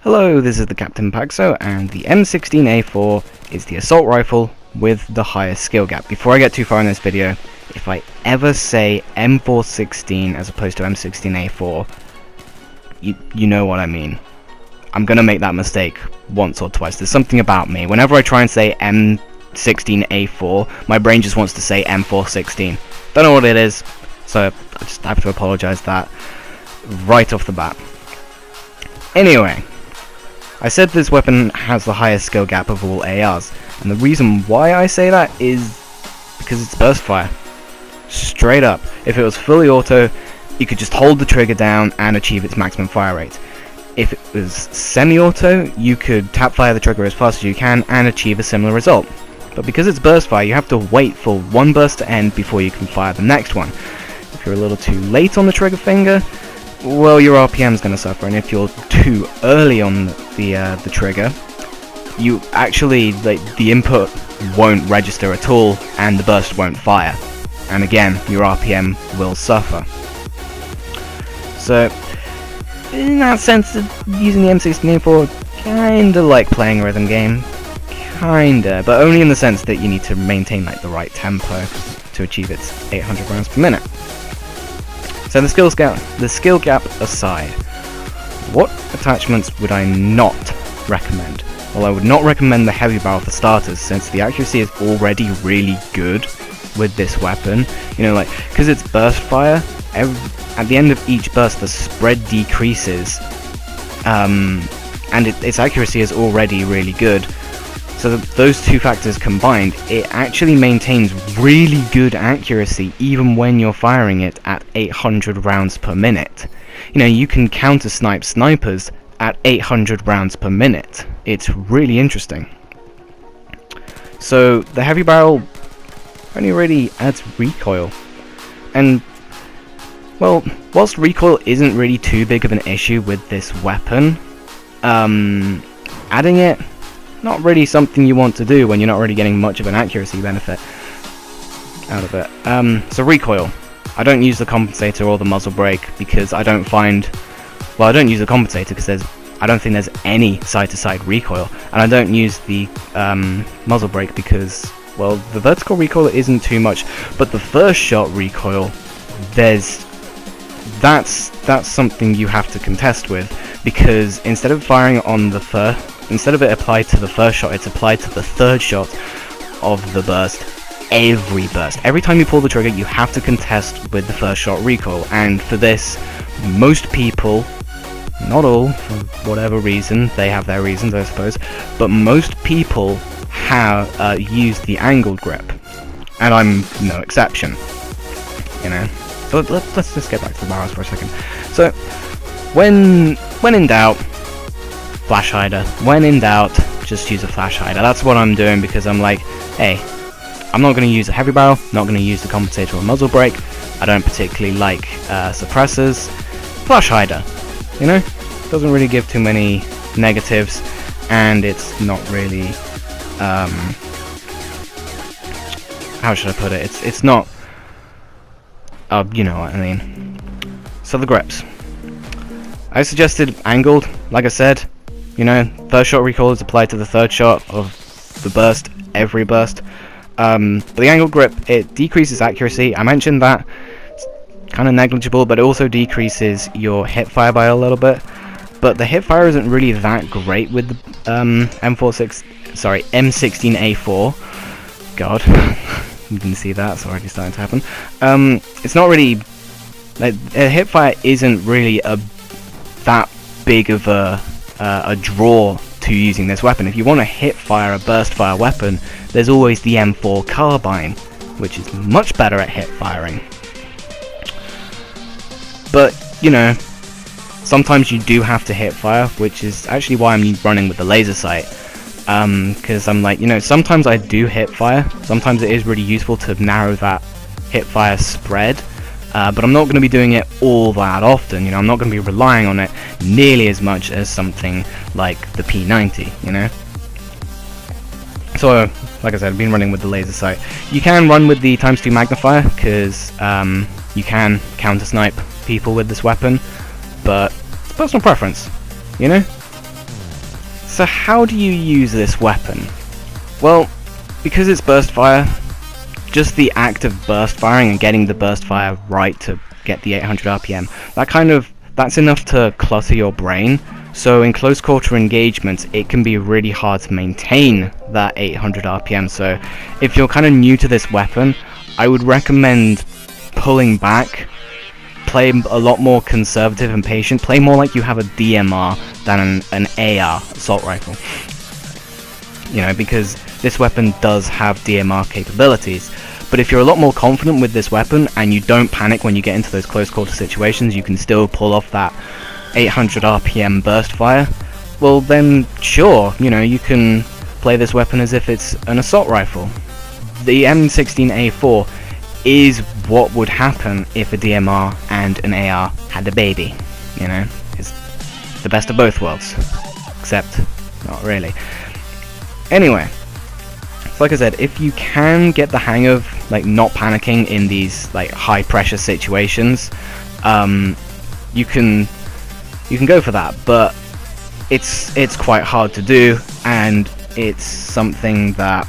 Hello, this is the Captain Paxo, and the M16A4 is the assault rifle with the highest skill gap. Before I get too far in this video, if I ever say M416 as opposed to M16A4, you know what I mean. I'm gonna make that mistake once or twice. There's something about me. Whenever I try and say M16A4, my brain just wants to say M416. Don't know what it is, so I just have to apologize that right off the bat. Anyway, I said this weapon has the highest skill gap of all ARs, and the reason why I say that is because it's burst fire. Straight up, if it was fully auto, you could just hold the trigger down and achieve its maximum fire rate. If it was semi-auto, you could tap fire the trigger as fast as you can and achieve a similar result. But because it's burst fire, you have to wait for one burst to end before you can fire the next one. If you're a little too late on the trigger finger, well, your RPM is going to suffer, and if you're too early on the trigger, you actually, the input won't register at all, and the burst won't fire. And again, your RPM will suffer. So, in that sense, using the M16A4 kinda like playing a rhythm game, kinda, but only in the sense that you need to maintain the right tempo to achieve its 800 rounds per minute. So the skill gap aside, what attachments would I not recommend? Well, I would not recommend the heavy barrel for starters, since the accuracy is already really good with this weapon. You know, because it's burst fire, at the end of each burst the spread decreases, and its accuracy is already really good. So those two factors combined, it actually maintains really good accuracy even when you're firing it at 800 rounds per minute. You know, you can counter snipe snipers at 800 rounds per minute. It's really interesting. So the heavy barrel only really adds recoil. And, well, whilst recoil isn't really too big of an issue with this weapon, adding it, not really something you want to do when you're not really getting much of an accuracy benefit out of it. So recoil. I don't use the compensator or the muzzle brake because I don't find... Well, I don't use the compensator because I don't think there's any side-to-side recoil. And I don't use the muzzle brake because, well, the vertical recoil isn't too much. But the first shot recoil, that's something you have to contest with, because instead of firing on the instead of it applied to the first shot, it's applied to the third shot of the burst. Every burst. Every time you pull the trigger, you have to contest with the first shot recoil. And for this, most people, not all, for whatever reason, they have their reasons, I suppose, but most people have used the angled grip. And I'm no exception. You know? So let's just get back to the barrels for a second. So, when in doubt, flash hider. When in doubt, just use a flash hider. That's what I'm doing, because I'm like, hey, I'm not going to use a heavy barrel, not going to use the compensator or muzzle brake. I don't particularly like suppressors. Flash hider, you know, doesn't really give too many negatives, and it's not really, how should I put it? It's not, you know what I mean. So the grips. I suggested angled, like I said. You know, first shot recoil is applied to the third shot of the burst, every burst. But the angle grip, it decreases accuracy. I mentioned that. It's kind of negligible, but it also decreases your hip fire by a little bit. But the hip fire isn't really that great with the M16A4. God, you didn't see that, it's already starting to happen. It's not really... hip fire isn't really that big of a draw to using this weapon. If you want to hip fire a burst fire weapon, there's always the M4 carbine, which is much better at hip firing. But, you know, sometimes you do have to hip fire, which is actually why I'm running with the laser sight. Because I'm like, you know, sometimes I do hip fire, sometimes it is really useful to narrow that hip fire spread. But I'm not going to be doing it all that often, you know, I'm not going to be relying on it nearly as much as something like the P90, you know. So, like I said, I've been running with the laser sight. You can run with the ×2 magnifier, because you can counter-snipe people with this weapon, but it's personal preference, you know? So how do you use this weapon? Well, because it's burst fire, just the act of burst firing and getting the burst fire right to get the 800 RPM, that's enough to clutter your brain. So in close quarter engagements, it can be really hard to maintain that 800 RPM. So if you're kind of new to this weapon, I would recommend pulling back, play a lot more conservative and patient, play more like you have a DMR than an AR assault rifle. You know, because this weapon does have DMR capabilities. But if you're a lot more confident with this weapon and you don't panic when you get into those close quarter situations, you can still pull off that 800 RPM burst fire, well then sure, you know, you can play this weapon as if it's an assault rifle. The M16A4 is what would happen if a DMR and an AR had a baby, you know? It's the best of both worlds, except not really. Anyway, like I said, if you can get the hang of like not panicking in these like high pressure situations, you can go for that, but it's quite hard to do, and it's something that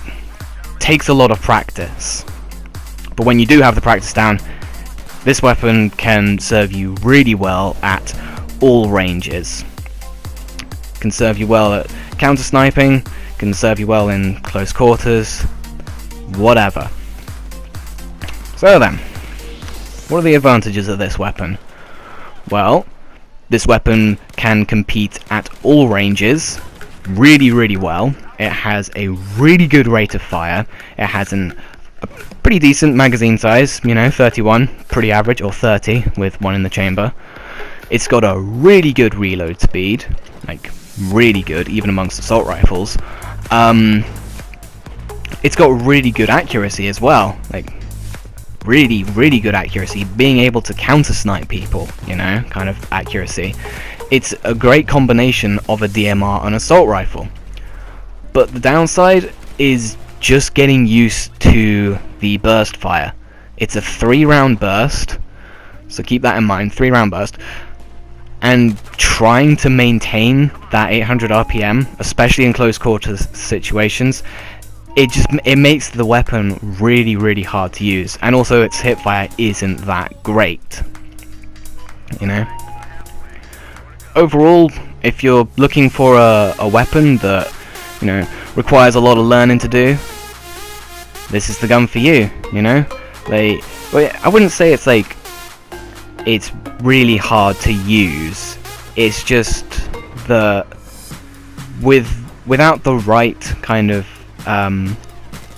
takes a lot of practice. But when you do have the practice down, this weapon can serve you really well at all ranges. It can serve you well at counter sniping, can serve you well in close quarters, whatever. So then, what are the advantages of this weapon? Well, this weapon can compete at all ranges really, really well. It has a really good rate of fire. It has a pretty decent magazine size, you know, 31, pretty average, or 30 with one in the chamber. It's got a really good reload speed, like really good, even amongst assault rifles. It's got really good accuracy as well, like really, really good accuracy, being able to counter snipe people, you know, kind of accuracy. It's a great combination of a DMR and assault rifle. But the downside is just getting used to the burst fire. It's a 3-round burst, so keep that in mind, 3-round burst. And trying to maintain that 800 RPM, especially in close quarters situations, it makes the weapon really, really hard to use. And also its hipfire isn't that great, you know. Overall, if you're looking for a weapon that, you know, requires a lot of learning to do, this is the gun for you, you know. Well, I wouldn't say it's like it's really hard to use. It's just without the right kind of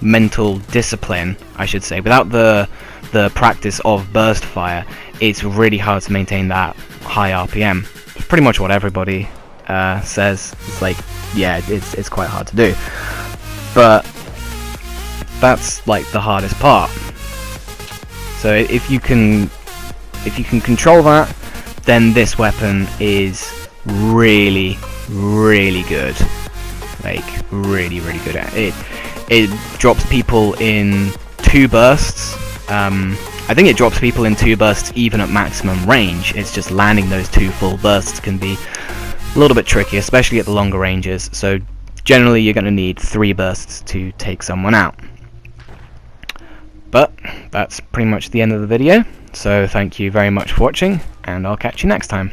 mental discipline, I should say, without the practice of burst fire, it's really hard to maintain that high RPM. It's pretty much what everybody says. It's like, yeah, it's quite hard to do, but that's like the hardest part. So if you can control that, then this weapon is really, really good. Like really, really good at it. It drops people in 2 bursts. I think it drops people in 2 bursts even at maximum range. It's just landing those 2 full bursts can be a little bit tricky, especially at the longer ranges. So generally you're going to need 3 bursts to take someone out. But that's pretty much the end of the video. So thank you very much for watching, and I'll catch you next time.